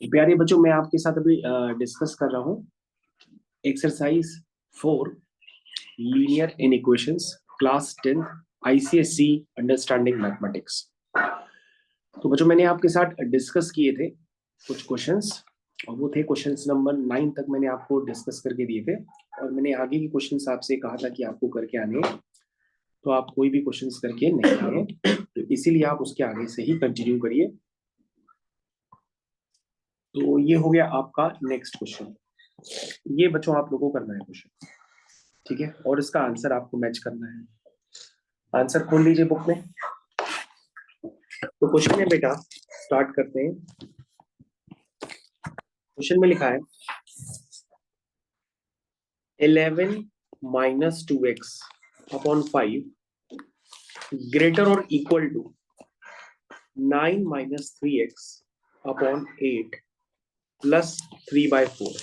प्यारे बच्चों, मैं आपके साथ अभी डिस्कस कर रहा हूँ exercise 4 linear inequations class 10 ICSE understanding mathematics. तो बच्चों, मैंने आपके साथ डिस्कस किए थे कुछ क्वेश्चंस, और वो थे क्वेश्चंस नंबर 9 तक मैंने आपको डिस्कस करके दिए थे, और मैंने आगे के क्वेश्चंस आपसे कहा था कि आपको करके आने हैं। तो आप कोई भी क्वेश्चंस करके नहीं आए, तो इसीलिए आप उसके आगे से ही कंटिन्यू करिए। तो ये हो गया आपका नेक्स्ट क्वेश्चन। ये बच्चों आप लोगों को करना है क्वेश्चन, ठीक है, और इसका आंसर आपको मैच करना है। आंसर खोल लीजिए बुक में। तो क्वेश्चन है बेटा, स्टार्ट करते हैं। क्वेश्चन में लिखा है 11 माइनस 2x अपॉन 5 ग्रेटर और equal to 9 minus 3x upon 8 plus 3/4।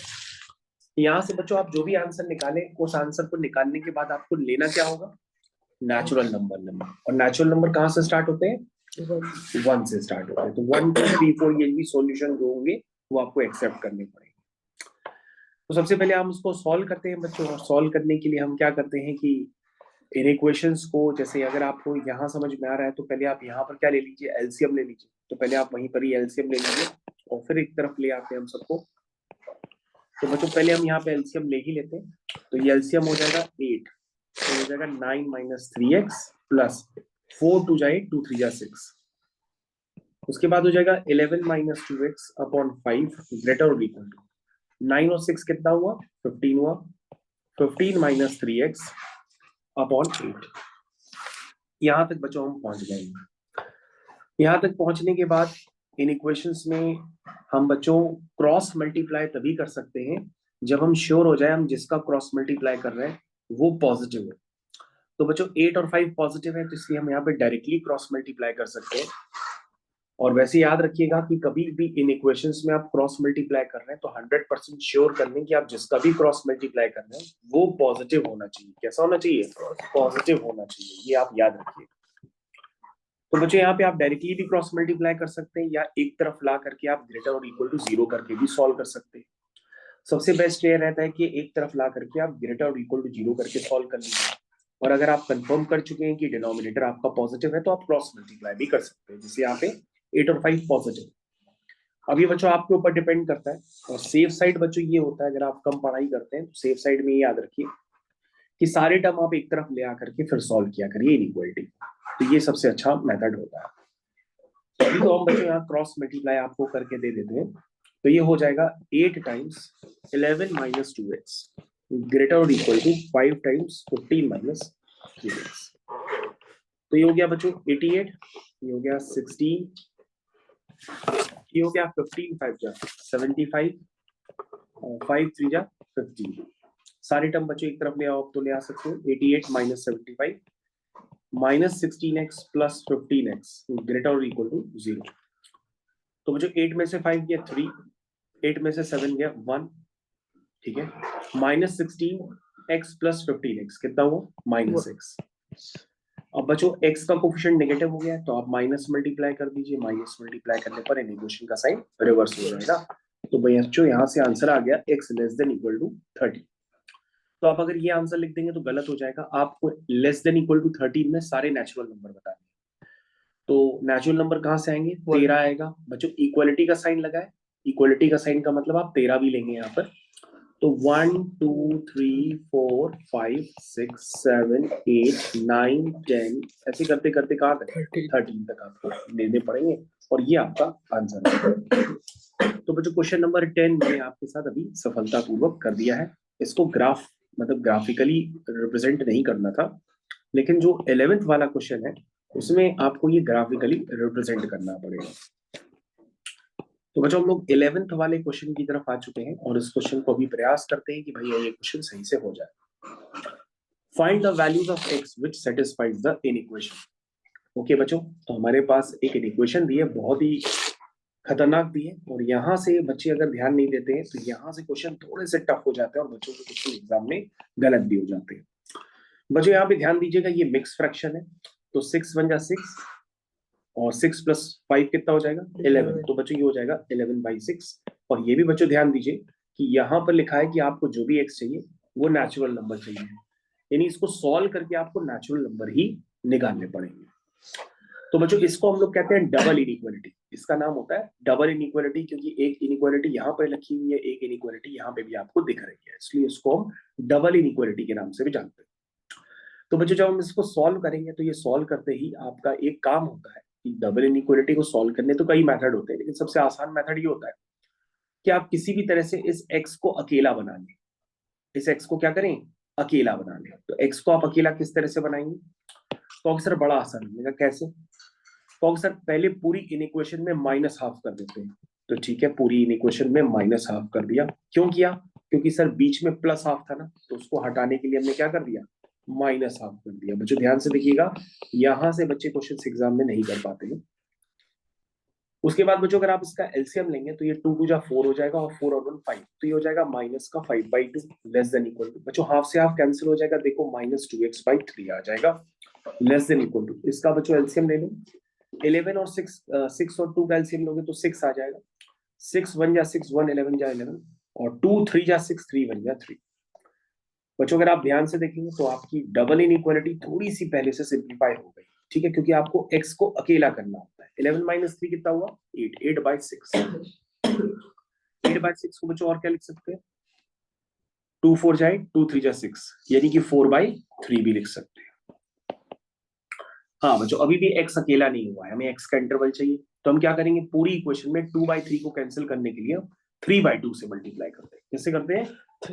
यहां से बच्चों आप जो भी आंसर निकालें, उस आंसर को निकालने के बाद आपको लेना क्या होगा? Natural number. और नेचुरल नंबर कहां से स्टार्ट होते हैं? 1 से स्टार्ट होते हैं। तो 1 2 3 4 ये भी सॉल्यूशन जो होंगे वो आपको एक्सेप्ट करने पड़ेंगे। तो सबसे पहले हम उसको सॉल्व करते हैं बच्चों, और सॉल्व करने के लिए हम क्या करते हैं कि इन इक्वेशंस को, जैसे अगर आपको यहाँ समझ में आ रहा है तो पहले आप यहाँ पर क्या ले लीजिए, एलसीएम ले लीजिए। तो पहले आप वहीं पर ही एलसीएम ले लीजिए और फिर एक तरफ ले आते हैं हम सबको। तो बच्चों पहले हम यहाँ पे एलसीएम ले ही लेते हैं। तो ये एलसीएम हो जाएगा 8, तो हो जाएगा 9 माइनस 3x प्लस 4 2 जाए 2 3 जा 6। उसके बाद हो जाएगा 11 माइनस 2x अपॉन 5 ग्रेटर और इक्वल टू 9 और 6 कितना हुआ? 15 हुआ। 15 माइनस 3x अपॉन 8। यहां तक बच्चों हम पहुंच जाएंगे। यहां तक पहुंचने के बाद इन इक्वेशंस में हम बच्चों क्रॉस मल्टीप्लाई तभी कर सकते हैं जब हम श्योर हो जाए हम जिसका क्रॉस मल्टीप्लाई कर रहे हैं वो पॉजिटिव है। तो बच्चों 8 और 5 पॉजिटिव है, तो इसलिए हम यहाँ पे डायरेक्टली क्रॉस मल्टीप्लाई कर सकते हैं। और वैसे याद रखिएगा कि कभी भी इन इक्वेशंस में आप क्रॉस मल्टीप्लाई कर रहे हैं तो 100% श्योर कर लें कि आप जिसका भी क्रॉस मल्टीप्लाई कर रहे हैं वो पॉजिटिव होना चाहिए। कैसा होना चाहिए? पॉजिटिव होना चाहिए, ये आप याद रखिएगा। तो बच्चों यहाँ पे आप डायरेक्टली भी क्रॉस मल्टीप्लाई कर सकते हैं, या एक तरफ ला करके आप ग्रेटर और इक्वल टू 0 करके भी सॉल्व कर सकते हैं। सबसे बेस्ट ये रहता है कि एक तरफ ला करके आप ग्रेटर और इक्वल टू 0 करके सॉल्व कर लीजिए। और अगर आप कंफर्म कर चुके हैं कि डिनोमिनेटर आपका पॉजिटिव है तो आप क्रॉस मल्टीप्लाई भी कर सकते हैं। जैसे यहाँ पे 8 और 5 पॉजिटिव। अब ये बच्चों आपके ऊपर डिपेंड करता है। और सेफ साइड बच्चों ये होता है, अगर आप कम पढ़ाई करते हैं तो सेफ साइड में ये याद रखिए कि सारे टर्म आप एक तरफ ले आकर के फिर सॉल्व किया करिए इनइक्वालिटी। तो ये सबसे अच्छा मेथड होता है। अभी तो हम बच्चों यहाँ क्रॉस मल्टीप्लाई आपको करके दे देते हैं। तो ये हो जाएगा 8 टाइम्स 11 माइनस 2x ग्रेटर और equal to 5 times 15 minus 3x। तो ये हो गया बच्चों 88, ये हो गया 16, ये हो गया 15 5 जा 75, 5 3 जा 15। सारे टर्म बच्चों एक तरफ ले आओ तो ले आ सकते हो। 88 minus 75 minus 16x plus 15x greater और इक्वल टू 0। तो बच्चों 8 में से 5 गया 3, 8 में से 7 गया 1, ठीक है। माइनस 16x प्लस 15x कितना हुआ? Minus x। अब बच्चों x का कोफिशिएंट नेगेटिव हो गया है तो आप माइनस मल्टीप्लाई कर दीजिए। माइनस मल्टीप्लाई करने पर इन इक्वेशन का साइन रिवर्स हो जाएगा। तो बच्चों यहाँ से आंसर आ गया x less than equal to 30। तो आप अगर ये आंसर लिख देंगे तो गलत हो जाएगा। आपको लेस देन इक्वल टू 30 में सारे नेचुरल नंबर बताने। तो नेचुरल नंबर कहाँ से आएंगे? 13 आएगा। बच्चों इक्वलिटी का साइन लगा है, इक्वलिटी का साइन का मतलब आप 13 भी लेंगे यहाँ पर। तो 1 2 3 4 5 6 7 8 9 10 ऐसे करते करते कहाँ तक? 13 तक आपको लेने पड़ेंगे, और ये आपका आंसर है। तो बच्चों क्वेश्चन नंबर 10 मैंने आपके साथ अभी सफलतापूर्वक कर दिया है। इसको ग्राफ मतलब ग्राफिकली रिप्रेजेंट नहीं करना था, लेकिन जो 11th वाला क्वेश्चन है उसमें आपको ये ग्राफिकली रिप्रेजेंट करना पड़ेगा। तो बच्चों हम लोग 11th वाले क्वेश्चन की तरफ आ चुके हैं, और इस क्वेश्चन को अभी प्रयास करते हैं कि भैया ये क्वेश्चन सही से हो जाए। Find the values of x which satisfies the inequation. Okay बच्चों, तो हमारे पास एक इनइक्वेशन दी है, बहुत ही खतरनाक दी है, और यहाँ से बच्चे अगर ध्यान नहीं देते हैं तो यहाँ से क्वेश्चन थोड़े से टफ हो जाते हैं और बच्चों के क्वेश्चन एग्जाम में गलत भी हो जाते हैं। बच्चों यहाँ पे ध्यान दीजिएगा, ये मिक्स फ्रैक्शन है। तो 6 1 जा 6 और 6 प्लस 5 कितना हो जाएगा 11। तो बच्चों ये हो जाएगा 11/6। और ये भी बच्चों ध्यान दीजिए कि यहाँ पर लिखा है कि आपको जो भी x चाहिए वो नेचुरल नंबर चाहिए, यानी इसको सॉल्व करके आपको नेचुरल नंबर ही निकालने पड़ेंगे। तो बच्चों इसको हम लोग कहते हैं डबल इनइक्वालिटी। इसका नाम होता है डबल इनइक्वालिटी, क्योंकि एक इनइक्वालिटी यहाँ पर रखी हुई है, एक इनइक्वालिटी यहाँ पे भी आपको दिख रही है, इसलिए इसको हम डबल इनइक्वालिटी के नाम से भी जानते हैं। तो बच्चों जब हम इसको सॉल्व करेंगे तो ये सॉल्व करते ही आपका एक काम होता है कि डबल इनइक्वालिटी को सॉल्व करने तो कई मेथड होते हैं, लेकिन सबसे आसान मेथड ये होता है कि आप किसी भी तरह से इस x को अकेला बना लें। इस x को क्या करें, अकेला बना लें। तो x को आप अकेला किस तरह से बनाएंगे, तो सर बड़ा आसान है। कैसे, तो सर पहले पूरी इनइक्वेशन में माइनस हाफ कर देते हैं। तो ठीक है, पूरी इनइक्वेशन में माइनस हाफ कर दिया। क्यों किया, क्योंकि सर बीच में प्लस हाफ था ना, तो उसको हटाने के लिए हमने क्या कर दिया, माइनस हाफ कर दिया। बच्चों ध्यान से देखिएगा, यहां से बच्चे क्वेश्चन एग्जाम में नहीं कर पाते हैं। उसके बाद बच्चों अगर आप इसका एलसीएम लेंगे तो ये 2 2 जा 4 हो जाएगा, और 4 और 1 5, तो ये हो जाएगा माइनस का 5/2 लेस देन इक्वल टू। बच्चों हाफ से हाफ कैंसिल हो जाएगा, देखो माइनस 2x/3 आ जाएगा लेस देन इक्वल टू। इसका बच्चों एलसीएम ले लो, 11 और 6 और 2 का एलसीएम लोगे तो 6 आ जाएगा। 6 1 जा 6, 1 11 जा 11, और 2 3 जा 6, 3 1 जा 3। बच्चों अगर आप ध्यान से देखेंगे तो आपकी डबल इनइक्वालिटी थोड़ी सी पहले से सिंप्लीफाई हो गई, ठीक है, क्योंकि आपको x को अकेला करना होता है। 11 माइनस 3 कितना हुआ 8, 8/6। 8/6 को बच्चों और क्या लिख सकते हैं, 2 4 जाए 2 3 जा 6, यानी कि 4/3 भी लिख सकते हैं। हाँ बच्चों अभी भी x अकेला नहीं हुआ है, हमें x का इंटरवल चाहिए। तो हम क्या करेंगे, पूरी इक्वेशन में 2/3 को कैंसिल करने के लिए 3/2 से मल्टीप्लाई करते हैं। कैसे करते हैं,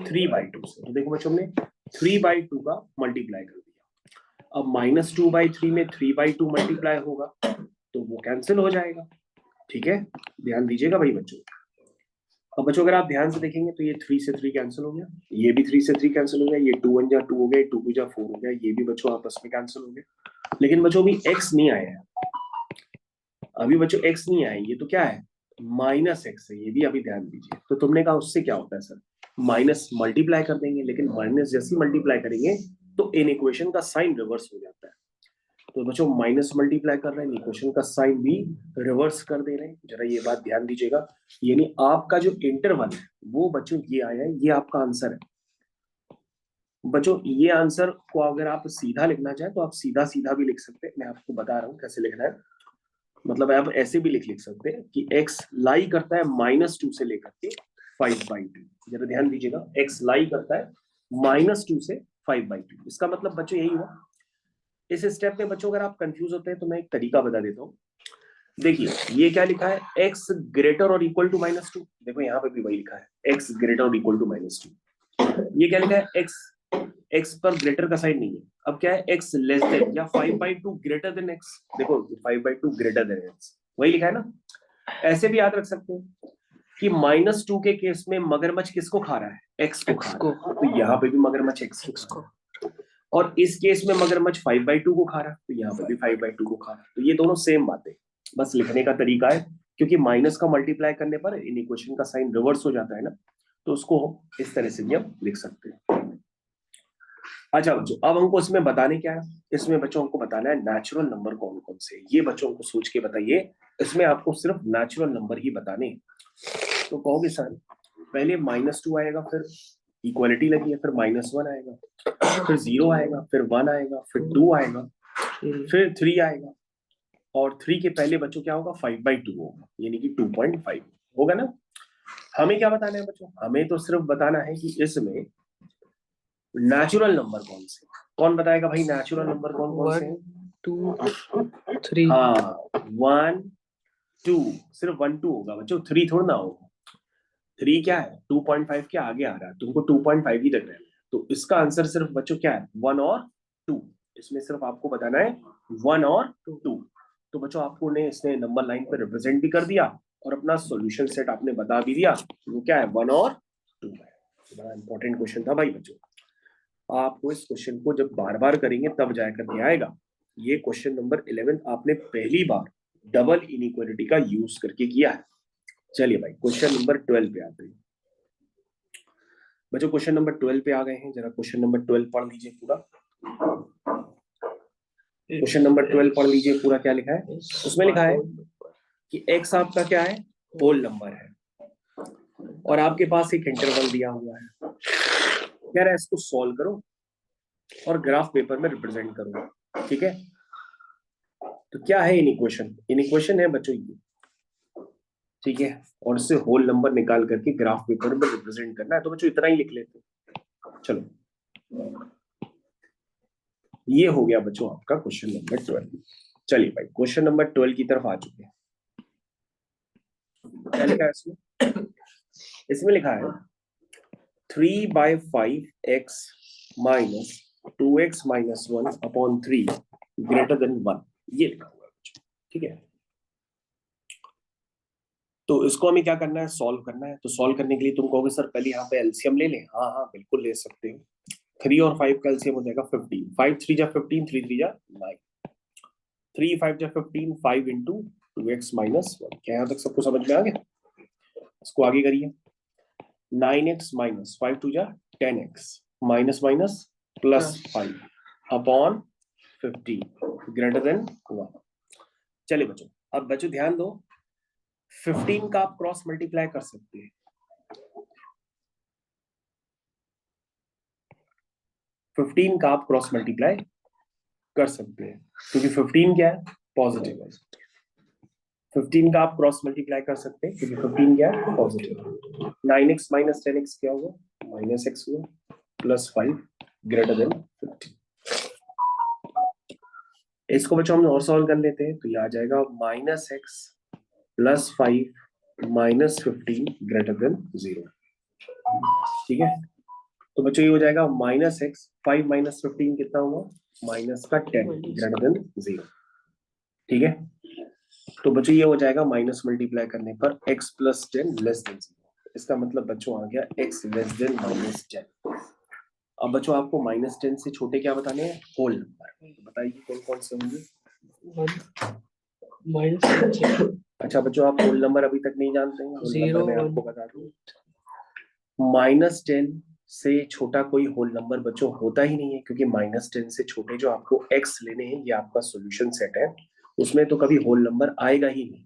3/2 से। तो देखो बच्चों हमने 3/2 का मल्टीप्लाई कर दिया। अब -2/3 में 3/2 मल्टीप्लाई होगा तो वो कैंसिल हो जाएगा, ठीक है, ध्यान दीजिएगा भाई बच्चों। अब बच्चों अगर आप ध्यान से देखेंगे तो ये 3 से 3 कैंसिल हो गया, ये भी 3 से 3 कैंसिल हो गया, ये 2 1 जा 2 हो गया, 2 2 जा 4 हो गया, ये भी बच्चों आपस में कैंसिल हो गया। लेकिन बच्चों अभी x नहीं आया है, अभी बच्चों x नहीं आया, ये तो क्या है -x है, ये भी अभी ध्यान दीजिए। तो तुमने कहा उससे क्या होता है सर, माइनस मल्टीप्लाई कर देंगे, लेकिन माइनस जैसे मल्टीप्लाई करेंगे तो इन इक्वेशन का साइन रिवर्स हो जाता है। तो बच्चों माइनस मल्टीप्लाई कर रहे हैं, इक्वेशन का साइन भी रिवर्स कर दे रहे हैं। जरा ये बात ध्यान दीजिएगा, यानी आपका जो इंटरवल है वो बच्चों ये आया है, ये आपका आंसर है। बच्चों ये आंसर को अगर आप सीधा लिखना चाहें तो आप सीधा सीधा भी लिख सकते हैं, मैं आपको बता रहा हूँ कैसे लिखना है। मतलब आप ऐसे भी लिख सकते हैं कि x लाई करता है -2 से लेकर के 5/2। जरा ध्यान दीजिएगा, x लाई करता है -2 से 5/2। इसका मतलब बच्चों यही हुआ। इस स्टेप में बच्चों अगर आप कंफ्यूज होते हैं तो मैं एक तरीका बता देता हूँ। देखिए ये क्या लिखा है, x ग्रेटर और इक्वल टू -2। देखो यहाँ पे भी वही लिखा है, x ग्रेटर और इक्वल टू -2। ये क्या लिखा है, x पर ग्रेटर का साइन नहीं है। अब क्या है, x लेस देन या 5/2 ग्रेटर देन x। देखो 5/2 ग्रेटर देन x, वही लिखा है ना। ऐसे भी याद रख सकते हैं कि -2 के केस में मगरमच्छ किसको खा रहा है, x को खा रहा है, तो यहाँ पे भी मगरमच्छ x को। और इस केस में मगरमच्छ 5/2 को खा रहा है, तो यहाँ पे भी 5/2 को खा रहा है। तो ये दोनों सेम बातें, बस लिखने का तरीका है, क्योंकि माइनस का मल्टीप्लाई करने पर इन इक्वेशन का साइन रिवर्स हो जाता है ना, तो उसको इस तरह से भी हम लिख सकते हैं। अच्छा बच्चों अब हमको इसमें बताने क्या है, इसमें बच्चों को बताना है नेचुरल नंबर कौन कौन से। ये बच्चों को सोच के बताइए, इसमें आपको सिर्फ नेचुरल नंबर ही बताने। तो कहोगे सर पहले -2 आएगा, फिर इक्वालिटी लगी है, फिर -1 आएगा, फिर 0 आएगा, फिर 1 आएगा, फिर 2 आएगा, फिर 3 आएगा, और 3 के पहले बच्चों क्या होगा 5/2 होगा, यानी कि 2.5 होगा ना। हमें क्या बताना है बच्चों, हमें तो सिर्फ बताना है कि इसमें नेचुरल नंबर कौन से। कौन बताएगा भाई नेचुरल नंबर कौन कौन से हैं? 2 3। हाँ 1 2, सिर्फ 1 2 होगा बच्चों, 3 थोड़ा ना होगा। 3 क्या है 2.5 के आगे आ रहा है, तुमको 2.5 ही तक रहना है। तो इसका आंसर सिर्फ बच्चों क्या है 1 और 2। इसमें सिर्फ आपको बताना है 1 और 2। तो बच्चों आपको ने इसने नंबर लाइन पर रिप्रेजेंट भी कर दिया और अपना सॉल्यूशन सेट आपने बता भी दिया, वो क्या है 1 और 2 है। बड़ा इंपॉर्टेंट क्वेश्चन था भाई बच्चों, आपको इस क्वेश्चन को जब बार बार करेंगे तब जाकर के आएगा। ये क्वेश्चन नंबर 11 आपने पहली बार डबल इनइक्वालिटी का यूज करके किया है। चलिए भाई क्वेश्चन नंबर 12 पे आते हैं। बच्चों क्वेश्चन नंबर 12 पे आ गए हैं, जरा क्वेश्चन नंबर 12 पढ़ लीजिए पूरा। क्वेश्चन नंबर 12 पढ़ लीजिए पूरा क्या लिखा है। उसमें लिखा है कि x आपका क्या है, होल नंबर है, और आपके पास एक इंटरवल दिया हुआ है। कह रहा है इसको सॉल्व करो और ग्राफ पेपर में रिप्रेजेंट करो, ठीक है। तो क्या है इनइक्वेशन, इनइक्वेशन है बच्चों ये, ठीक है, और इससे होल नंबर निकाल करके ग्राफ पेपर में रिप्रेजेंट करना है। तो बच्चों इतना ही लिख लेते हैं। चलो, ये हो गया बच्चों आपका क्वेश्चन नंबर 12। चलिए भाई क्वेश्चन नंबर 12 की तरफ आ चुके हैं। क्या लिखा है इसमें, इसमें लिखा है 3/5x minus 2x minus 1 upon 3 greater then 1, ये लिखा हुआ है बच्चों, ठीक है। तो इसको हमें क्या करना है, सॉल्व करना है। तो सॉल्व करने के लिए तुम कहोगे सर पहले यहाँ पे एलसीएम ले लें। हाँ हाँ बिल्कुल ले सकते हो। 3 और 5 का एलसीएम हो जाएगा 15, 5 3 जा 15, 3 3 जा 9, 3 5 जा 15, 5 इंटू 2x माइनस 1। क्या यहाँ तक सबको समझ में आ गया? इसको आगे करिए, 9x माइनस 5 2 जा 10x minus minus plus 5 upon 15 greater than 1। चलिए बच्चों, अब बच्चों ध्यान दो, 15 का आप क्रॉस मल्टीप्लाई कर सकते हैं। 15 का आप क्रॉस मल्टीप्लाई कर सकते हैं, क्योंकि 15 क्या है, पॉजिटिव है। 15 का आप क्रॉस मल्टीप्लाई कर सकते हैं क्योंकि 15 क्या है, पॉजिटिव। 9x माइनस 10x क्या हुआ, माइनस x हुआ, प्लस 5 ग्रेटर देन 15। इसको बच्चों हम और सॉल्व कर लेते हैं, तो ये आ जाएगा minus x plus 5 minus 15 greater than 0, ठीक है। तो बच्चों ये हो जाएगा माइनस एक्स 5 माइनस 15 कितना हुआ, माइनस का 10 ग्रेटर देन 0, ठीक है। तो बच्चों ये हो जाएगा माइनस मल्टीप्लाई करने पर x प्लस 10 लेस देन 0। इसका मतलब बच्चों आ गया x लेस देन माइनस 10। अब बच्चों आपको माइनस 10 से छोटे क्या बताने हैं, होल नंबर। बताइए कौन कौन से होंगे। अच्छा बच्चों आप होल नंबर अभी तक नहीं जानते हैं, होल नंबर मैं आपको बता दूं, माइनस 10 से छोटा कोई होल नंबर बच्चों होता ही नहीं है, क्योंकि माइनस 10 से छोटे जो आपको x लेने हैं, ये आपका सॉल्यूशन सेट है, उसमें तो कभी होल नंबर आएगा ही नहीं।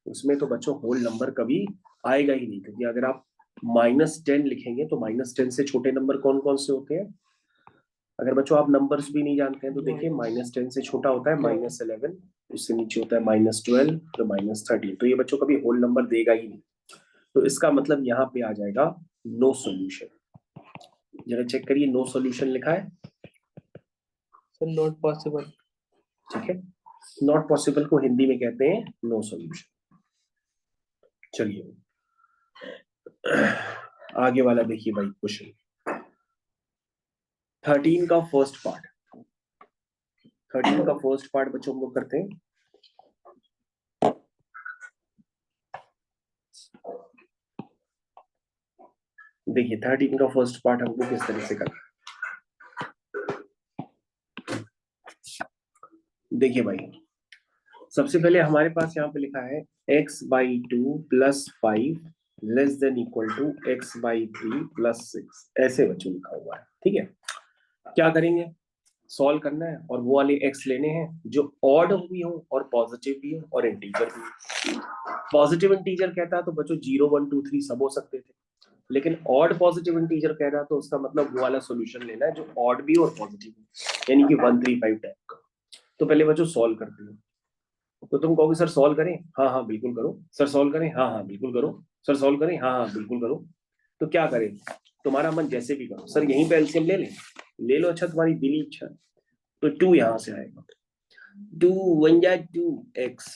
उसमें तो बच्चों होल नंबर कभी आएगा ही नहीं, क्योंकि अगर आप माइनस 10 लिखेंगे तो माइनस 10 से छोटे नंबर कौन कौन से होते हैं। अगर बच्चों आप नंबर्स भी नहीं जानते हैं तो देखिए, माइनस 10 से छोटा होता है माइनस 11, उससे नीचे होता है माइनस 12, तो माइनस 13। तो ये बच्चों कभी होल नंबर देगा ही नहीं। तो इसका मतलब यहाँ पे आ जाएगा नो सॉल्यूशन। जरा चेक करिए, नो सॉल्यूशन लिखा है सर, नॉट पॉसिबल, ठीक है। नॉट पॉसिबल को हिंदी में कहते हैं नो सॉल्यूशन। चलिए आगे वाला देखिए भाई, क्वेश्चन 13 का फर्स्ट पार्ट। 13 का फर्स्ट पार्ट बच्चों हम लोग करते हैं। देखिए 13 का फर्स्ट पार्ट हमको किस तरह से करना है। देखिए भाई, सबसे पहले हमारे पास यहाँ पे लिखा है x/2 plus 5 less than equal to x/3 plus 6, ऐसे बच्चों लिखा हुआ है, ठीक है। क्या करेंगे, सॉल्व करना है, और वो वाले x लेने हैं जो ऑड भी हो और पॉजिटिव भी हो और इंटीजर भी हो। पॉजिटिव इंटीजर कहता है तो बच्चों 0 1 2 3 सब हो सकते थे, लेकिन ऑड पॉजिटिव इंटीजर कह रहा तो उसका मतलब वो वाला सॉल्यूशन लेना है जो ऑड भी और पॉजिटिव हो, यानी कि 1 3 5 टाइप का। तो पहले बच्चों सॉल्व करते हैं। तो तुम कहोगे सर सॉल्व करें, हाँ हाँ बिल्कुल करो। सर सॉल्व करें, हाँ हाँ बिल्कुल करो। सर सॉल्व करें, हाँ हाँ बिल्कुल करो। तो क्या करें, तुम्हारा मन जैसे भी करो। सर यहीं पे एलसीएम ले लें, ले लो, अच्छा तुम्हारी दिली इच्छा। तो 2 यहां से आएगा, 2 1 जा 2 x,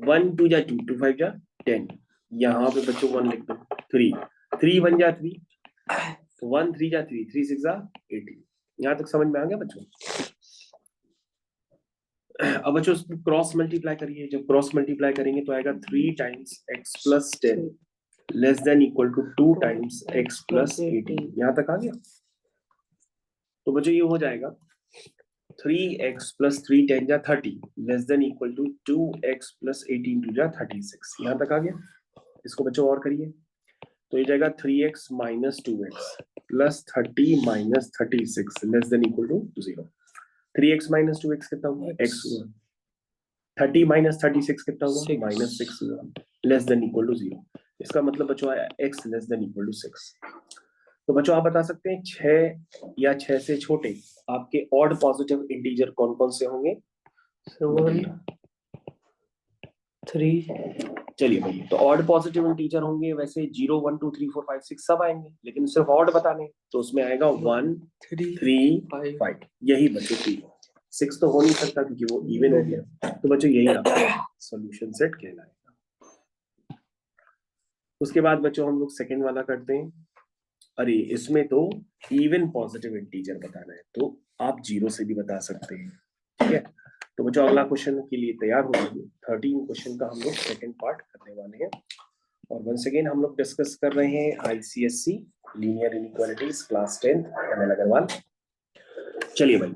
1 2 जा 2, 2 5 जा 10। यहाँ पे बच्चों 1 लिख दो, 3 3 1 जा 3, 1 3 जा 3, 3 6 जा 18। यहाँ तक समझ में आ गया बच्चों। अब बच्चों क्रॉस मल्टीप्लाई करिए। जब क्रॉस मल्टीप्लाई करेंगे तो आएगा 3 times x plus 10 less than equal to 2 times x plus 18। यहाँ तक आ गया। तो बच्चों ये हो जाएगा 3x प्लस 3 10 जा 30 less than equal to 2x plus 18 2 जा 36। यहाँ तक आ गया। इसको बच्चों और करिए, तो ये जाएगा 3x minus 2x plus 30 minus 36 less than equal to 0। 3x minus 2x कितना हुआ? X. x हुआ। 30 माइनस 36 कितना हुआ? Six. माइनस 6 हुआ, लेस देन इक्वल टू 0। इसका मतलब बच्चों आया x less than equal to 6। तो बच्चों आप बता सकते हैं 6 या 6 से छोटे आपके ऑड पॉजिटिव इंटीजर कौन कौन से होंगे? 1, 3. चलिए भाई, तो ऑड पॉजिटिव इंटीजर होंगे वैसे 0 1 2 3 4 5 6 सब आएंगे, लेकिन सिर्फ ऑड बताने तो उसमें आएगा 1 3 5, यही बच्चों 3। 6 तो हो नहीं सकता क्योंकि वो इवन हो गया, तो बच्चों यही आपका सॉल्यूशन सेट कहलाएगा। उसके बाद बच्चों हम लोग सेकंड वाला करते हैं। अरे इसमें तो इवन पॉजिटिव इंटीजर बताना है, तो आप 0 से भी बता सकते हैं, ठीक है। तो बच्चों अगला क्वेश्चन के लिए तैयार हो जाइए। 13 क्वेश्चन का हम लोग सेकंड पार्ट करने वाले हैं, और वंस अगेन हम लोग डिस्कस कर रहे हैं ICSE linear inequalities class 10 ML Aggarwal. चलिए भाई,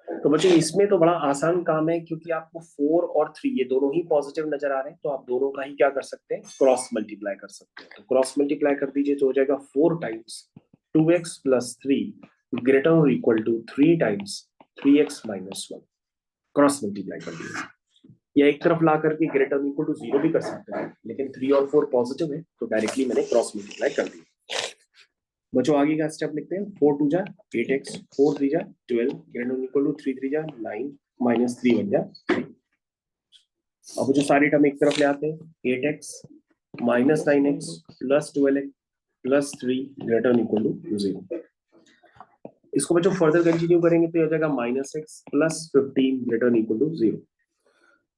तो बच्चों इसमें तो बड़ा आसान काम है क्योंकि आपको 4 और 3 ये दोनों ही पॉजिटिव नजर आ रहे हैं, तो आप दोनों का ही क्या कर सकते हैं? क्रॉस मल्टीप्लाई कर सकते हैं। तो क्रॉस मल्टीप्लाई कर दीजिए तो हो जाएगा 4 टाइम्स 2x प्लस 3 ग्रेटर और equal to 3 times 3x minus 1। Cross multiply कर दीजिए, या एक तरफ ला करके ग्रेटर इक्वल टू 0 भी कर सकते हैं, लेकिन 3 और 4 पॉजिटिव है तो डायरेक्टली मैंने क्रॉस मल्टीप्लाई कर दिया। बच्चों आगे का स्टेप लिखते हैं। 4 2 जा 8x, 4 3 जा 12 ग्रेटर इक्वल टू 3 3 जा 9 माइनस 3 1 जा 3। अब जो सारी टर्म एक तरफ ले आते हैं, 8x minus 9x plus 12x plus 3 greater equal to 0। इसको बच्चों फर्दर कंटिन्यू करेंगे तो हो जाएगा minus x plus 15 greater equal to 0।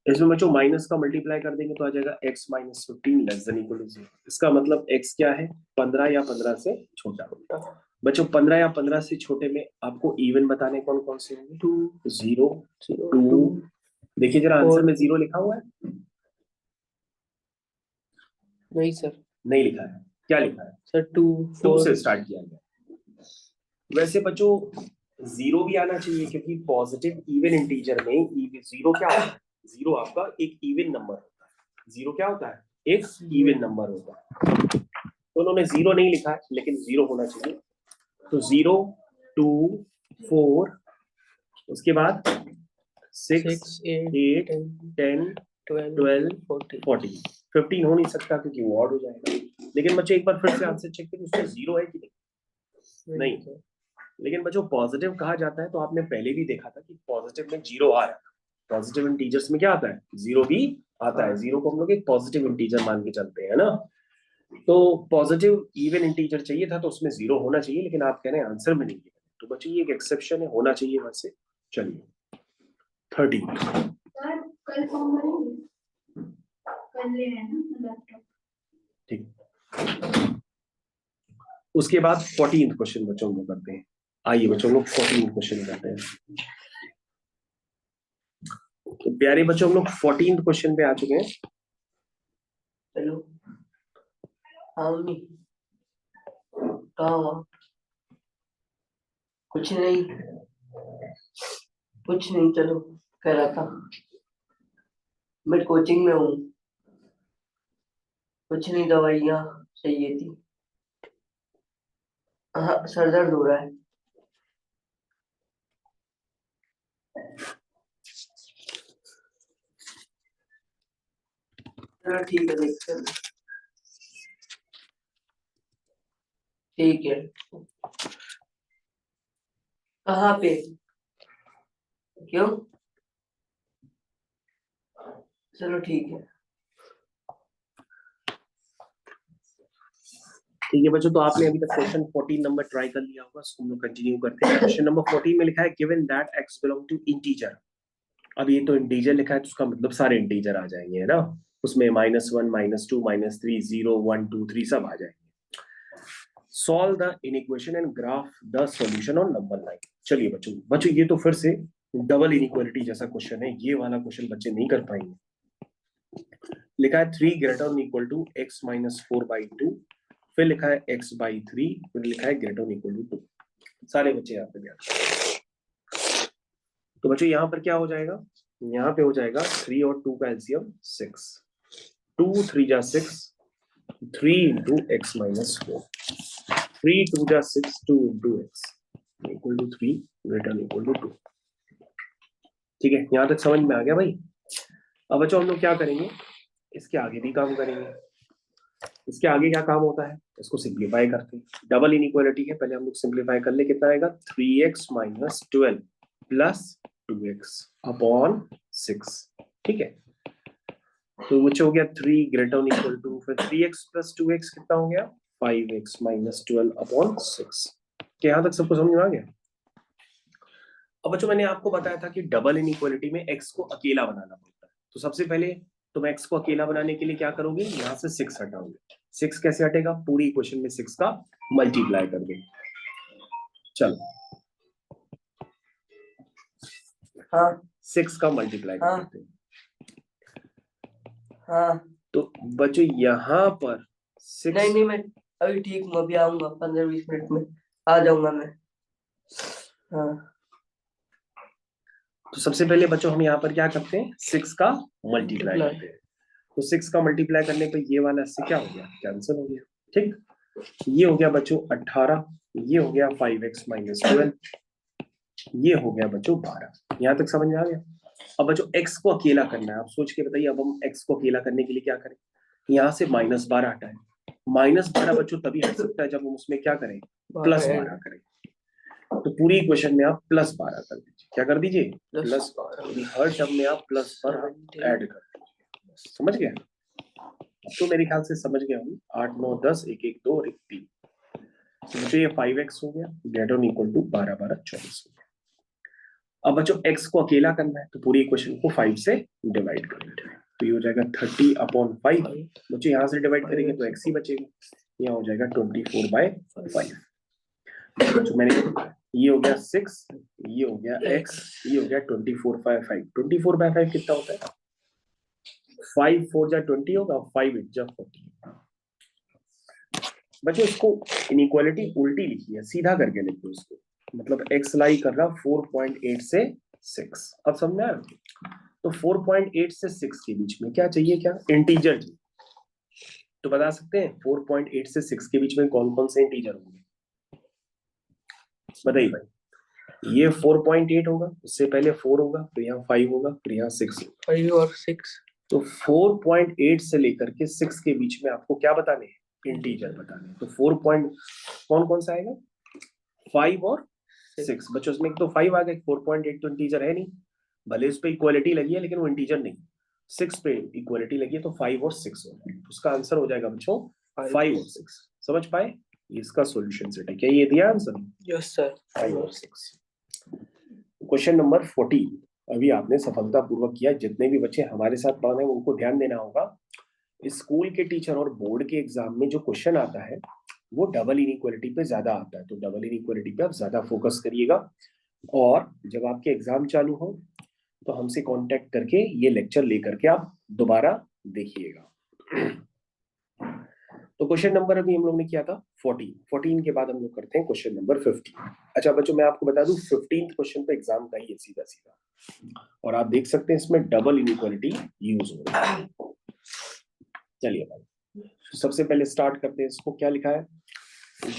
इसमें बच्चों माइनस का मल्टीप्लाई कर देंगे तो आ जाएगा x minus 15 less than equal to 0। इसका मतलब x क्या है? 15 या 15 से छोटा। बच्चों 15 या 15 से छोटे में आपको इवन बताने कौन कौन से होंगे? 2 0 2। देखिए जरा आंसर में 0 लिखा हुआ है? नहीं सर, नहीं लिखा है। क्या लिखा है सर? 2 2 4 से स्टार्ट किया गया। वैसे बच्चों 0 भी आना चाहिए क्योंकि पॉजिटिव इवन इंटीजर में 0 क्या होता है? 0 आपका एक इवन नंबर होता है। 0 क्या होता है? एक इवन नंबर होता है। तो उन्होंने 0 नहीं लिखा है, लेकिन 0 होना चाहिए। तो 0 2 4, उसके बाद 6 8 10 12 14 15 हो नहीं सकता क्योंकि वो ऑड हो जाएगा। लेकिन बच्चों एक बार फिर से आंसर चेक करिए, उसमें 0 है कि नहीं? लेकिन बच्चों पॉजिटिव कहा जाता है तो आपने पहले भी देखा था कि पॉजिटिव में 0 आ रहा है। पॉजिटिव इंटीजर्स में क्या आता है? 0 भी आता है। 0 को हम लोग एक पॉजिटिव इंटीजर मान के चलते हैं ना। तो पॉजिटिव इवन इंटीजर चाहिए था तो उसमें 0 होना चाहिए, लेकिन आप कह रहे हैं आंसर में नहीं है। तो बच्चों ये एक एक्सेप्शन है, होना चाहिए वैसे। चलिए 30 ठीक। उसके बाद 14th क्वेश्चन बच्चों को करते हैं। आइए बच्चों लोग 14th क्वेश्चन करते हैं। तो प्यारे बच्चों हम लोग 14th क्वेश्चन पे आ चुके हैं। हेलो, हाँ मम्मी, कहाँ? कुछ नहीं, कुछ नहीं, चलो कह रहा था मैं कोचिंग में हूँ। कुछ नहीं, दवाइयाँ चाहिए थी। हाँ, सर दर्द हो रहा है। चलो ठीक है, देखते हैं। ठीक है, कहाँ पे? क्यों? चलो ठीक है। ठीक है बच्चों, तो आपने अभी तक क्वेश्चन 14 नंबर ट्राई कर लिया होगा, उसको हम लोग कंटिन्यू करते हैं। क्वेश्चन नंबर 14 में लिखा है given that x belong to integer. अब ये तो इंटीजर लिखा है तो उसका मतलब सारे इंटीजर आ जाएंगे, है ना। उसमें -1 -2 -3 0 1 2 3 सब आ जाएंगे। Solve the inequation and graph the solution on number line. चलिए बच्चों ये तो फिर से डबल इनइक्वालिटी जैसा क्वेश्चन है। ये वाला क्वेश्चन बच्चे नहीं कर पाएंगे। लिखा है 3 greater than equal to x minus 4/2, फिर लिखा है x/3, फिर लिखा है ग्रेटर देन इक्वल टू 2। सारे बच्चे यहाँ पे ध्यान। तो बच्चों यहाँ पर क्या हो जाएगा? यहाँ पे हो जाएगा 3 और 2 का एलसीएम 6। 2 3 जा 6, 3 इंटू x माइनस 4, 3 2 जा 6, 2 into x equal to 3 greater equal to 2। ठीक है, यहाँ तक समझ में आ गया भाई। अब बच्चों हम लोग क्या करेंगे, इसके आगे भी काम करेंगे। इसके आगे क्या काम होता है, इसको सिंप्लीफाई करते हैं। डबल इनइक्वालिटी है, पहले हम लोग सिंप्लीफाई कर ले, कितना आएगा 3x minus 12 plus 2x upon 6। ठीक है, तो मुझे हो गया 3 ग्रेटर देन इक्वल टू, फिर 3x प्लस 2x कितना हो गया 5x माइनस 12 अपॉन 6। क्या यहाँ तक सबको समझ में आ गया? अब बच्चों मैंने आपको बताया था कि डबल इनइक्वालिटी में x को अकेला बनाना पड़ता है। तो सबसे पहले तुम x को अकेला बनाने के लिए क्या करोगे, यहाँ से 6 हटाओगे। 6 कैसे हटेगा, पूरी इक्वेशन में 6 का मल्टीप्लाई कर दो। चलो हाँ 6 का मल्टीप्लाई कर हाँ देते हैं। हाँ। तो बच्चों यहाँ पर 6, नहीं नहीं, मैं अभी ठीक हूँ, अभी आऊंगा 15-20 मिनट में आ जाऊंगा मैं। हाँ तो सबसे पहले बच्चों हम यहाँ पर क्या करते हैं, 6 का मल्टीप्लाई करते हैं। तो 6 का मल्टीप्लाई करने पे ये वाला इससे क्या हो गया, कैंसिल हो गया। ठीक, ये हो गया बच्चों 18, ये हो गया 5x माइनस 12, ये हो गया बच्चों 12। यहाँ तक समझ में आ गया? अब बच्चों x को अकेला करना है, आप सोच के बताइए। अब हम x को अकेला करने के लिए क्या करें, यहाँ से -12 हटाएं। -12 बच्चों तभी हट सकता है जब हम उसमें क्या करें, +12 करें। तो पूरी इक्वेशन में आप +12 कर दीजिए। क्या कर दीजिए, +12। हर टर्म में आप +12 ऐड कर दीजिए। समझ गए? अब तो मेरे ख्याल से समझ गया हूँ। 8 9 10 1 1 2 और 1 3। तो मुझे ये 5x हो गया ग्रेटर देन इक्वल टू 12 12 24 हो गया। अब बच्चों x को अकेला करना है, तो पूरी इक्वेशन को 5 से डिवाइड कर देते हैं। तो ये हो जाएगा 30/5। बच्चों यहाँ से डिवाइड करेंगे तो x ही बचेगा, यहाँ हो जाएगा 24/5। तो मैंने ये हो गया 6, ये हो गया x, ये हो गया 24/5। 24/5 कितना होता है, 5 4 जा 20 होगा, 5 8 जा 40। बच्चों इसको इनइक्वालिटी उल्टी लिखी है, सीधा करके लिखो इसको। मतलब x लाई कर रहा 4.8 से 6। अब समझ में आया? तो 4.8 से 6 के बीच में क्या चाहिए, क्या इंटीजर चाहिए। तो बता सकते हैं 4.8 से 6 के बीच में कौन कौन से इंटीजर होंगे, बताइए भाई। ये 4.8 होगा, उससे पहले 4 होगा, फिर यहाँ 5 होगा, फिर यहाँ 6 होगा। 5 और 6। तो 4.8 से लेकर के 6 के बीच में आपको क्या बताने हैं, इंटीजर बताने हैं। तो 4 पॉइंट कौन कौन सा आएगा, 5 और 6। बच्चों उसमें तो 5 आ गए, 4.8 तो इंटीजर है नहीं, भले उस पर इक्वालिटी लगी है लेकिन वो इंटीजर नहीं। 6 पे इक्वालिटी लगी है तो 5 और 6 हो जाएगा। उसका आंसर हो जाएगा बच्चों 5 और 6। समझ पाए? इसका सॉल्यूशन सेट है क्या, ये दिया आंसर? Yes sir. 5 और 6। क्वेश्चन नंबर 14 अभी आपने सफलतापूर्वक किया। जितने भी बच्चे हमारे साथ पढ़ रहे हैं उनको ध्यान देना होगा, स्कूल के टीचर और बोर्ड के एग्जाम में जो क्वेश्चन आता है वो डबल इनइक्वालिटी पे ज्यादा आता है। तो डबल इनइक्वालिटी पे आप ज्यादा फोकस करिएगा, और जब आपके एग्जाम चालू हो तो हमसे कांटेक्ट करके ये लेक्चर लेकर के आप दोबारा देखिएगा। तो क्वेश्चन नंबर अभी हम लोग ने किया था 14 के बाद हम लोग करते हैं क्वेश्चन नंबर 15। अच्छा बच्चों मैं आपको बता दूं 15th क्वेश्चन पे एग्जाम का ही है सीधा सीधा, और आप देख सकते हैं इसमें डबल इनइक्वालिटी यूज हो रही है। चलिए भाई सबसे पहले स्टार्ट करते हैं। इसको क्या लिखा है,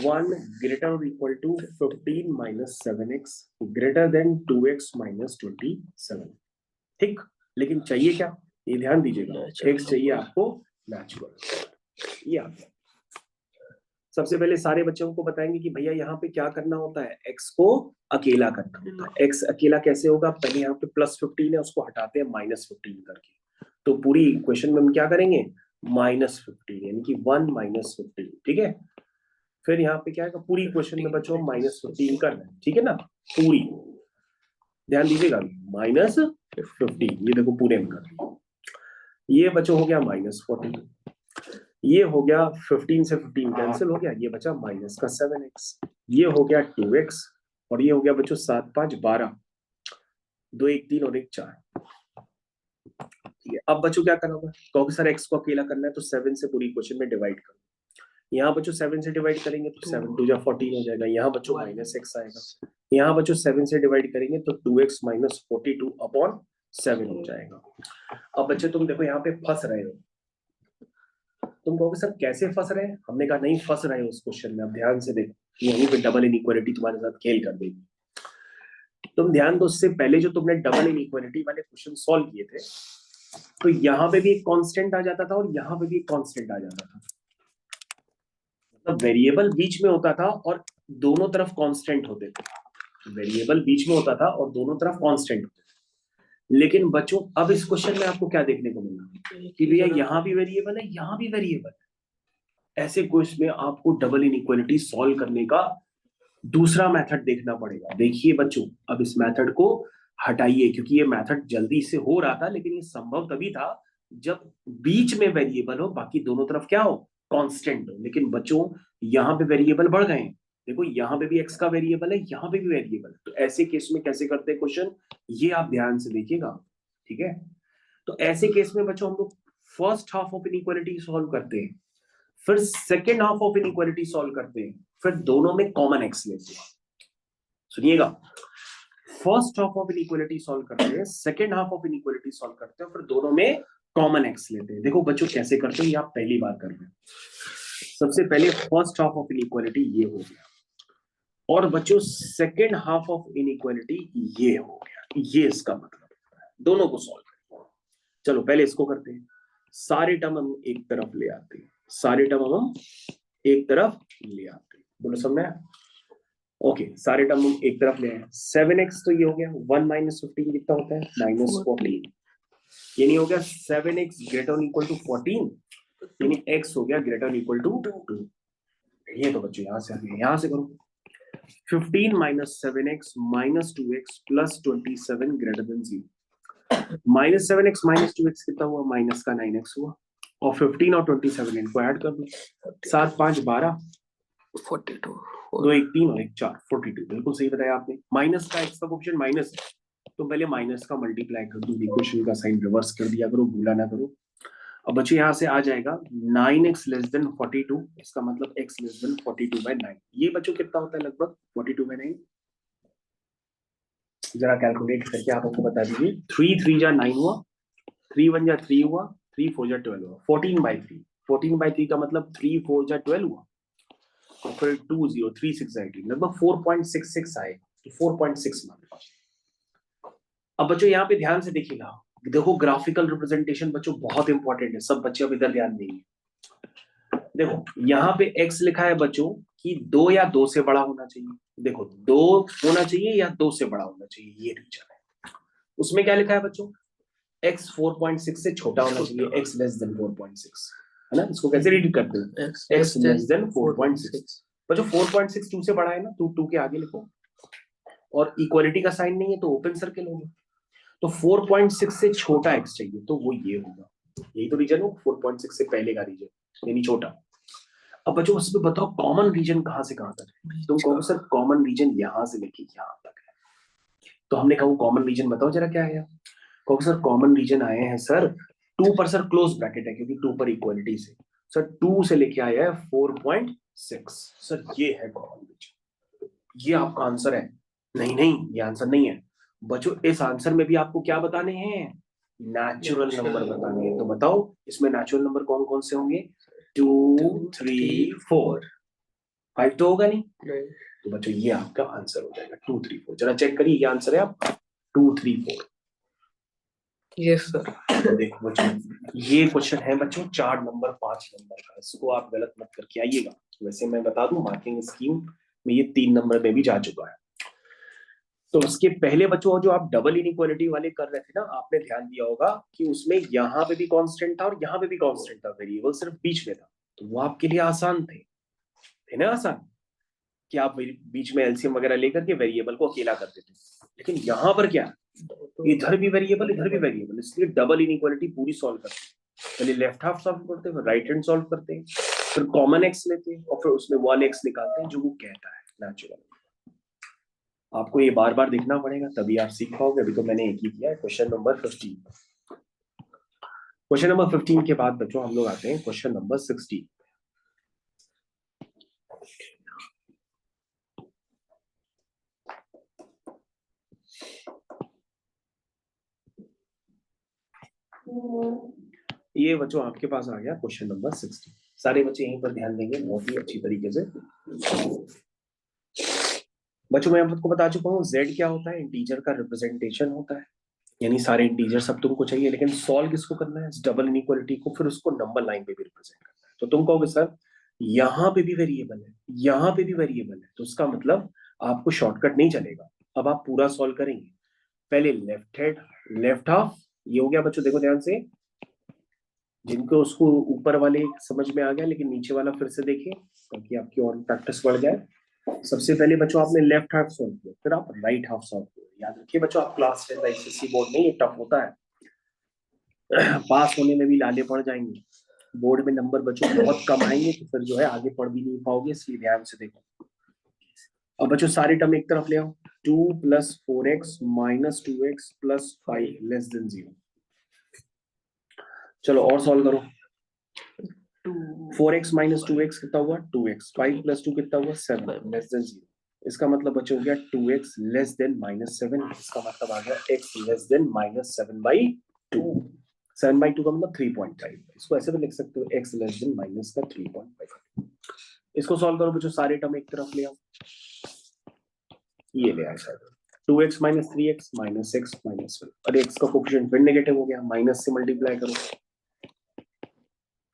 1 ग्रेटर और equal to 15 minus 7x greater than 2x minus 27। ठीक, लेकिन चाहिए क्या, ये ध्यान दीजिएगा, x चाहिए आपको नेचुरल। ये आ गया। सबसे पहले सारे बच्चों को बताएंगे कि भैया यहाँ पे क्या करना होता है, x को अकेला करना होता है। x अकेला कैसे होगा, पहले यहाँ पे +15 है उसको हटाते हैं -15 करके। तो पूरी इक्वेशन में हम क्या करेंगे, -15 यानी कि 1 -15। ठीक है, फिर यहाँ पे क्या है, पूरी इक्वेशन में बच्चों -15 कर रहे हैं। ठीक है ना, पूरी ध्यान दीजिएगा, -15 ये देखो पूरे में कर रहे हैं। ये बच्चों हो गया -14, ये हो गया 15 से 15 कैंसिल हो गया, ये बचा -7x, ये हो गया 2x, और ये हो गया बच्चों 7 5 12, 2 1 3 और 1 4। ठीक है, अब बच्चों क्या करना होगा, क्योंकि सर x को अकेला करना है तो 7 से पूरी इक्वेशन में डिवाइड करो। यहाँ बच्चों 7 से डिवाइड करेंगे तो 7 2 जा 14 हो जाएगा। यहाँ बच्चों -x आएगा। यहाँ बच्चों 7 से डिवाइड करेंगे तो 2x माइनस 42/7 हो जाएगा। अब बच्चे तुम देखो यहाँ पे फंस रहे हो, तुम कहोगे सर कैसे फंस रहे हैं, हमने कहा नहीं फंस रहे हो उस क्वेश्चन में। अब ध्यान से देखो, यहीं पे डबल इनइक्वालिटी तुम्हारे साथ खेल कर देगी। तुम ध्यान दो, उससे पहले जो तुमने डबल इनइक्वालिटी वाले क्वेश्चन सॉल्व किए थे, तो यहाँ पे भी एक कांस्टेंट आ जाता था और यहाँ पे भी एक कांस्टेंट आ जाता था। मतलब वेरिएबल बीच में होता था और दोनों तरफ कांस्टेंट होते थे। वेरिएबल बीच में होता था और दोनों तरफ कांस्टेंट होते थे। लेकिन बच्चों अब इस क्वेश्चन में आपको क्या देखने को मिला कि भैया यहाँ भी वेरिएबल है, यहाँ भी वेरिएबल है। ऐसे क्वेश्चन में आपको डबल इनइक्वालिटी सॉल्व करने का दूसरा मेथड देखना पड़ेगा। देखिए बच्चों, अब इस मेथड को हटाइए, क्योंकि ये मेथड जल्दी से हो रहा था, लेकिन ये संभव तभी था जब बीच में वेरिएबल हो, बाकी दोनों तरफ क्या हो, कांस्टेंट हो। लेकिन बच्चों यहाँ पे वेरिएबल बढ़ गए हैं। देखो यहाँ पे भी एक्स का वेरिएबल है, यहाँ पे भी वेरिएबल है। तो ऐसे केस में कैसे करते हैं क्वेश्चन, ये आप ध्यान से देखिएगा, ठीक है। तो ऐसे केस में बच्चों हम लोग first half of inequality solve करते हैं, फिर second half of inequality solve करते हैं, फिर दोनों में कॉमन एक्स लेते हैं। सुनिएगा, first half of inequality solve करते हैं, second half of inequality solve करते हैं, फिर दोनों में कॉमन एक्स लेते हैं। देखो बच्चों कैसे करते हैं, ये आप पहली बार कर रहे हैं। सबसे पहले फर्स्ट हाफ ऑफ इनइक्वालिटी ये हो गया, और बच्चों सेकेंड हाफ ऑफ इनइक्वालिटी ये हो गया। ये इसका मतलब है, दोनों को सॉल्व करें। चलो पहले इसको करते हैं। सारे टर्म हम एक तरफ ले आते हैं, सारे टर्म हम एक तरफ ले आते हैं। बोलो समझ में? ओके, सारे टर्म हम एक तरफ ले आए। 7x तो ये हो गया, 1 माइनस 15 कितना होता है, -14। ये नहीं हो गया 7x ग्रेटर इक्वल टू 14, यानी x हो गया ग्रेटर इक्वल टू 2। ये तो बच्चों यहां से आ गया, यहां से करो। 15 minus 7x minus 2x plus 27 greater than 0। Minus 7x minus 2x कितना हुआ, माइनस का 9x हुआ, और 15 और 27 इनको ऐड कर दो, 7 5 12, 42 2 1 3 और 1 4, 42। बिल्कुल सही बताया आपने। माइनस का x का कोएफिशिएंट माइनस है, तो पहले माइनस का मल्टीप्लाई कर दो, इक्वेशन का साइन रिवर्स कर दिया करो, भूला ना करो। अब बच्चों यहाँ से आ जाएगा 9x लेस देन 42, इसका मतलब x लेस देन 42/9। ये बच्चों कितना होता है, लगभग 42/9। जरा कैलकुलेट करके आप हमको बता दीजिए। 3 3 जा 9 हुआ, 3 1 जा 3 हुआ, 3 4 जा 12 हुआ, 14/3। 14/3 का मतलब 3 4 जा 12 हुआ, और फिर 2 0 3 6 18, लगभग 4.66 आए, तो 4.6 मान लो। अब बच्चों यहाँ पे ध्यान से देखिएगा, देखो ग्राफिकल रिप्रेजेंटेशन बच्चों बहुत इंपॉर्टेंट है, सब बच्चे अब इधर ध्यान देंगे। देखो यहाँ पे x लिखा है बच्चों कि 2 या 2 से बड़ा होना चाहिए। देखो 2 होना चाहिए या 2 से बड़ा होना चाहिए, ये रीजन है। उसमें क्या लिखा है बच्चों, x 4.6 से छोटा होना चाहिए, x लेस देन 4.6, है ना। इसको कैसे रीड करते हैं, x लेस देन 4.6। बच्चों 4.6 2 से बड़ा है ना, 2 के आगे लिखो, और इक्वालिटी का साइन नहीं है तो ओपन सर्किल होगा। तो 4.6 से छोटा x चाहिए, तो वो ये होगा। यही तो रीजन हो, 4.6 से पहले का रीजन यानी छोटा। अब बच्चों उसमें बताओ कॉमन रीजन कहां से कहां तक है। तुम कहोगे सर कॉमन रीजन यहां से लेके यहां तक है, तो हमने कहा कॉमन रीजन बताओ जरा क्या है। कहोगे सर कॉमन रीजन आए हैं सर 2 पर, सर क्लोज ब्रैकेट है क्योंकि 2 पर इक्वालिटी से, सर 2 से लेके आया है 4.6, सर ये है कॉमन रीजन, ये आपका आंसर है। नहीं नहीं, ये आंसर नहीं है बच्चों, इस आंसर में भी आपको क्या बताने हैं, नेचुरल नंबर बताने हैं। तो बताओ इसमें नेचुरल नंबर कौन कौन से होंगे, 2 3 4, 5 तो होगा नहीं। तो बच्चों ये आपका आंसर हो जाएगा 2 3 4। जरा चेक करिए, ये आंसर है आपका 2 3 4। Yes sir. तो देखो बच्चों ये क्वेश्चन है बच्चों 4 नंबर 5 नंबर का, इसको आप गलत मत करके आइएगा। वैसे मैं बता दूं मार्किंग स्कीम में ये 3 नंबर में भी जा चुका है। तो उसके पहले बच्चों जो आप डबल इनइक्वालिटी वाले कर रहे थे ना, आपने ध्यान दिया होगा कि उसमें यहाँ पे भी कांस्टेंट था और यहाँ पे भी कांस्टेंट था, वेरिएबल सिर्फ बीच में था। तो वो आपके लिए आसान थे ना, आसान कि आप बीच में एलसीएम वगैरह लेकर के वेरिएबल को अकेला कर देते। लेकिन यहाँ पर क्या, इधर भी वेरिएबल इधर भी वेरिएबल, इसलिए डबल इनइक्वालिटी पूरी सॉल्व करते हैं। पहले लेफ्ट हाफ सॉल्व करते हैं, फिर राइट हैंड सॉल्व करते हैं, फिर कॉमन एक्स लेते हैं, और फिर उसमें वन एक्स निकालते हैं जो वो कहता है नेचुरल। आपको ये बार बार देखना पड़ेगा तभी आप सीख पाओगे। अभी तो मैंने एक ही किया है, क्वेश्चन नंबर 15। क्वेश्चन नंबर 15 के बाद बच्चों हम लोग आते हैं क्वेश्चन नंबर 16। ये बच्चों आपके पास आ गया क्वेश्चन नंबर 16। सारे बच्चे यहीं पर ध्यान देंगे बहुत ही अच्छी तरीके से। बच्चों मैं आपको बता चुका हूँ z क्या होता है, इंटीजर का रिप्रेजेंटेशन होता है, यानी सारे इंटीजर सब तुमको चाहिए, लेकिन सॉल्व किसको करना है, डबल इनइक्वालिटी को, फिर उसको नंबर लाइन पे भी रिप्रेजेंट करना है। तो तुम कहोगे सर यहाँ पे भी वेरिएबल है, यहाँ पे भी वेरिएबल है, तो उसका मतलब आपको शॉर्टकट नहीं चलेगा। अब आप पूरा सॉल्व करेंगे, पहले लेफ्ट हैंड लेफ्ट हाफ, ये हो गया बच्चों, देखो ध्यान से, जिनको उसको ऊपर वाले समझ में आ गया, लेकिन नीचे वाला फिर से देखिए ताकि आपकी और प्रैक्टिस बढ़ जाए। सबसे पहले बच्चों आपने लेफ्ट हाफ सॉल्व किया, फिर आप राइट हाफ सॉल्व किया। याद रखिए बच्चों, आप क्लास 10 आईसीएसई बोर्ड नहीं, ये टफ होता है, पास होने में भी लाले पड़ जाएंगे, बोर्ड में नंबर बच्चों बहुत कम आएंगे, तो फिर जो है आगे पढ़ भी नहीं पाओगे, इसलिए ध्यान से देखो। अब बच्चों सारे टर्म एक तरफ ले आओ, 2 + 4x - 2x + 5 < 0। चलो और सॉल्व करो। 4x - 2x कितना हुआ, 2x, 5 + 2 कितना हुआ, 7 < 0। इसका मतलब बच्चों हो गया 2x < -7, इसका मतलब आ गया x < -7/2। 7/2 का मतलब 3.5, इसको ऐसे भी लिख सकते हो, x < -3.5। इसको सॉल्व करो बच्चों, सारे टर्म एक तरफ ले आओ, ये ले आए सर, 2x - 3x -x -1, और x का कोएफिशिएंट फिर नेगेटिव हो गया, माइनस से मल्टीप्लाई करो,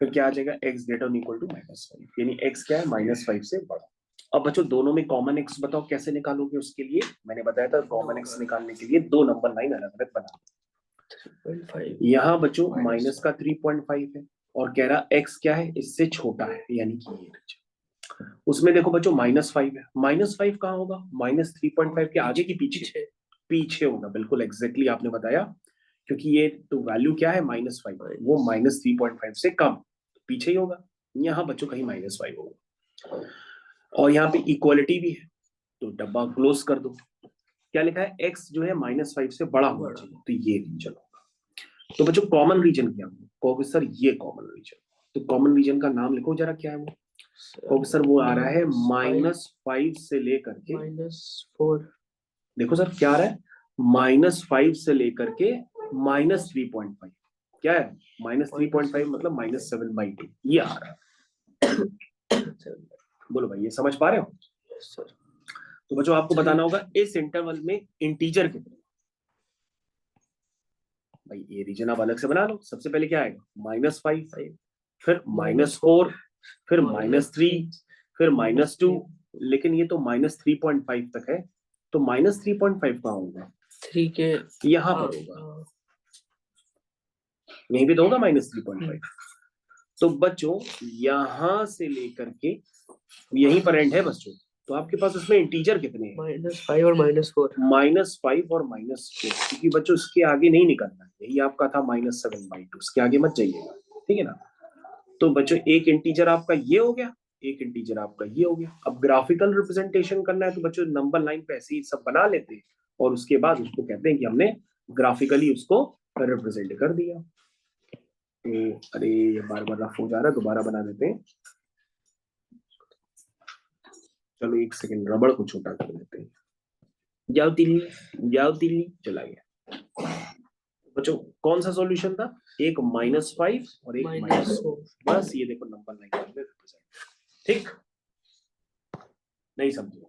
फिर क्या आ जाएगा, x > -5, यानी x क्या है, -5 से बड़ा। अब बच्चों दोनों में कॉमन x बताओ कैसे निकालोगे, उसके लिए मैंने बताया था कॉमन x निकालने के लिए दो नंबर लाइन अलग अलग बना, 3.5, यहाँ बच्चों माइनस का 3.5 है, और कह रहा x क्या है, इससे छोटा है, यानी कि ये उसमें देखो बच्चों -5 है, -5 कहाँ होगा, -3.5 के आगे की पीछे, पीछे होगा, बिल्कुल एग्जैक्टली आपने बताया, क्योंकि ये तो वैल्यू क्या है -5, वो -3.5 से कम, पीछे ही होगा, यहाँ बच्चों कहीं -5 होगा, और यहाँ पे इक्वालिटी भी है, तो डब्बा क्लोज कर दो। क्या लिखा है, x जो है -5 से बड़ा होना चाहिए, तो ये रीजन होगा। तो बच्चों कॉमन रीजन क्या होगा, कहोगे सर ये कॉमन रीजन, तो कॉमन रीजन का नाम लिखो जरा, क्या है वो, कहोगे सर वो आ रहा है -5 से लेकर के -4, देखो सर क्या आ रहा है, -5 से लेकर के -3.5, क्या है, -3.5 मतलब -7/2, ये आ रहा है। बोलो भाई, ये समझ पा रहे हो। तो बच्चों आपको बताना होगा इस इंटरवल में इंटीजर कितने, भाई ये रीजन आप अलग से बना लो। सबसे पहले क्या आएगा, -5, फिर -4, फिर -3, फिर -2, लेकिन ये तो -3.5 तक है, तो -3.5 कहाँ होगा, 3 के यहाँ पर होगा, यहीं पे तो होगा -3.5। तो बच्चों यहां से लेकर के यहीं पर एंड है बच्चों, तो आपके पास उसमें इंटीजर कितने हैं, -5 और -4, -5 और -4, क्योंकि बच्चों इसके आगे नहीं निकलना है, यही आपका था -7/2, इसके आगे मत जाइएगा, ठीक है ना। तो बच्चों एक इंटीजर आपका ये हो गया, एक इंटीजर आपका ये हो गया। अब ग्राफिकल रिप्रेजेंटेशन करना है, तो बच्चों नंबर लाइन पे ऐसे ही सब बना लेते हैं, और उसके बाद उसको कहते हैं कि हमने ग्राफिकली उसको रिप्रेजेंट कर दिया। तो अरे ये बार बार रफ हो जा रहा है, दोबारा बना देते हैं, चलो एक सेकंड, रबड़ को छोटा कर देते हैं, जाओ तिल्ली जाओ तिल्ली, चला गया। बच्चों कौन सा सॉल्यूशन था, एक -5 और एक -4, बस ये देखो नंबर लाइन में रिप्रेजेंट, ठीक, नहीं समझे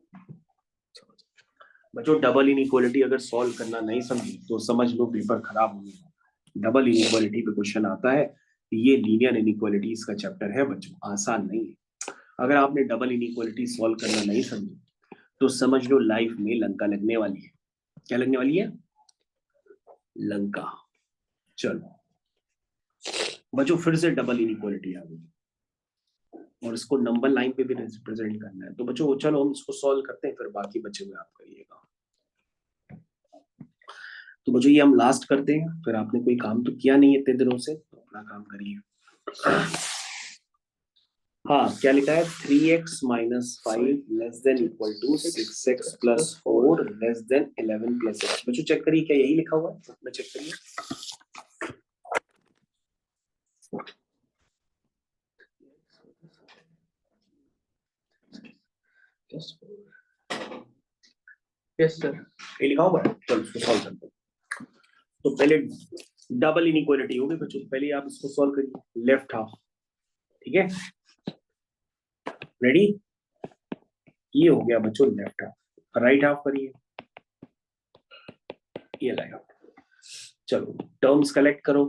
बच्चों, डबल इनइक्वालिटी अगर सॉल्व करना नहीं समझे तो समझ लो पेपर खराब हो गया। डबल इनइक्वालिटी पे क्वेश्चन आता है, ये लीनियर इनइक्वालिटीज का चैप्टर है बच्चों, आसान नहीं है। अगर आपने डबल इनइक्वालिटी सॉल्व करना नहीं समझी तो समझ लो लाइफ में लंका लगने वाली है। क्या लगने वाली है, लंका। चलो बच्चों फिर से डबल इनइक्वालिटी आ गई, और इसको नंबर लाइन पे भी रिप्रेजेंट करना है, तो बच्चों चलो हम इसको सॉल्व करते हैं, फिर बाकी बच्चे हुए आप करिएगा। तो बच्चों ये हम लास्ट करते हैं, फिर आपने कोई काम तो किया नहीं इतने दिनों से, तो अपना काम करिए। हाँ क्या लिखा है, 3x - 5 < 6x + 4 < 11 + x। बच्चों चेक करिए क्या यही लिखा हुआ है, अपना चेक करिए। यस सर, ये लिखा हुआ है, चलो इसको सॉल्व करते हैं। तो पहले डबल इनइक्वालिटी होगी बच्चों, पहले आप इसको सॉल्व करिए, लेफ्ट हाफ, ठीक है, रेडी, ये हो गया बच्चों लेफ्ट हाफ। राइट हाफ करिए, ये लाएगा। चलो टर्म्स कलेक्ट करो,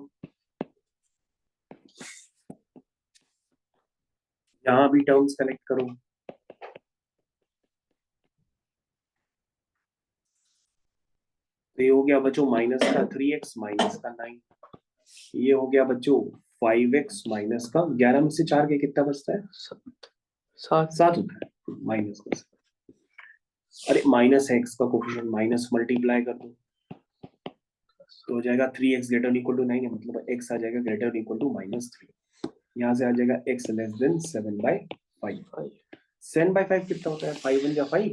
यहां भी टर्म्स कलेक्ट करो। तो ये हो गया बच्चों माइनस का 3x माइनस का 9, ये हो गया बच्चों 5x माइनस का 11 में से 4 के कितना बचता है? 7 होता है माइनस का। अरे माइनस एक्स का कोफिशिएंट माइनस मल्टीप्लाई कर दो तो हो जाएगा 3x ग्रेटर इक्वल टू 9 है, मतलब x आ जाएगा ग्रेटर इक्वल टू -3। यहाँ से आ जाएगा x लेस देन 7/5। 7/5 कितना होता है? 5 1 जा 5,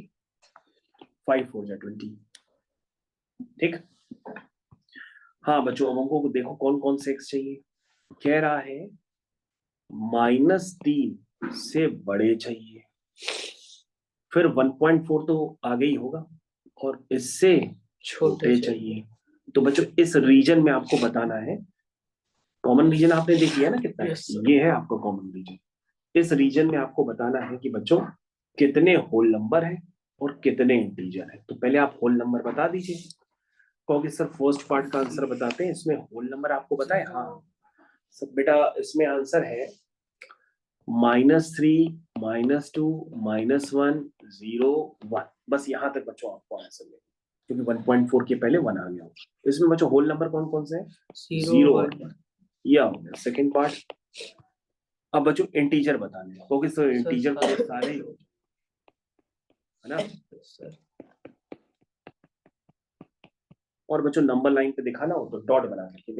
5 4 जा 20। ठीक। हाँ बच्चों अब हमको देखो कौन कौन से x चाहिए। कह रहा है -3 से बड़े चाहिए, फिर 1.4 तो आगे ही होगा, और इससे छोटे चाहिए। तो बच्चों इस रीजन में आपको बताना है, कॉमन रीजन आपने देख लिया ना कितना है? ये है आपका कॉमन रीजन। इस रीजन में आपको बताना है कि बच्चों कितने होल नंबर है और कितने इंटीजर है। तो पहले आप होल नंबर बता दीजिए। कहोगे सर फर्स्ट पार्ट का आंसर बताते हैं, इसमें होल नंबर आपको बताए? हाँ सब बेटा, इसमें आंसर है -3 -2 -1 0 1। बस यहाँ तक बच्चों आपको आंसर मिलेगा, क्योंकि 1.4 के पहले 1 आ गया। इसमें बच्चों होल नंबर कौन कौन से हैं? 0 और 1। यह हो गया सेकेंड पार्ट। अब बच्चों इंटीजर बताने हैं, क्योंकि सर इंटीजर तो सारे ही हो, है ना? और बच्चों नंबर लाइन पे दिखाना हो तो डॉट बना करके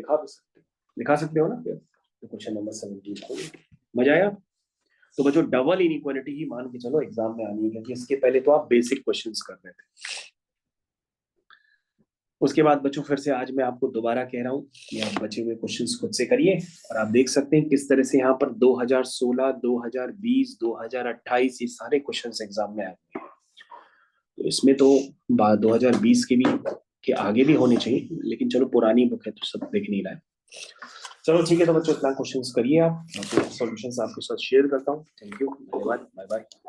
दिखा सकते हो ना। तो क्वेश्चन नंबर 17 मजा आया? तो बच्चों डबल इनइक्वालिटी ही मान के चलो एग्जाम में आनी है, क्योंकि इसके पहले तो आप बेसिक क्वेश्चंस कर रहे थे। उसके बाद बच्चों फिर से आज मैं आपको दोबारा कह रहा हूँ कि आप बचे हुए क्वेश्चंस खुद से करिए, और आप देख सकते हैं किस तरह से यहाँ पर 2016, 2020, 2028 ये सारे क्वेश्चंस एग्जाम में आए हैं। तो इसमें तो 2020 के भी के आगे भी होने चाहिए, लेकिन चलो पुरानी बुक है तो सब देख नहीं रहा है। चलो ठीक है, तो बच्चों इतना क्वेश्चंस करिए आप, सॉल्यूशंस आपके साथ शेयर करता हूँ। थैंक यू, धन्यवाद, बाय बाय।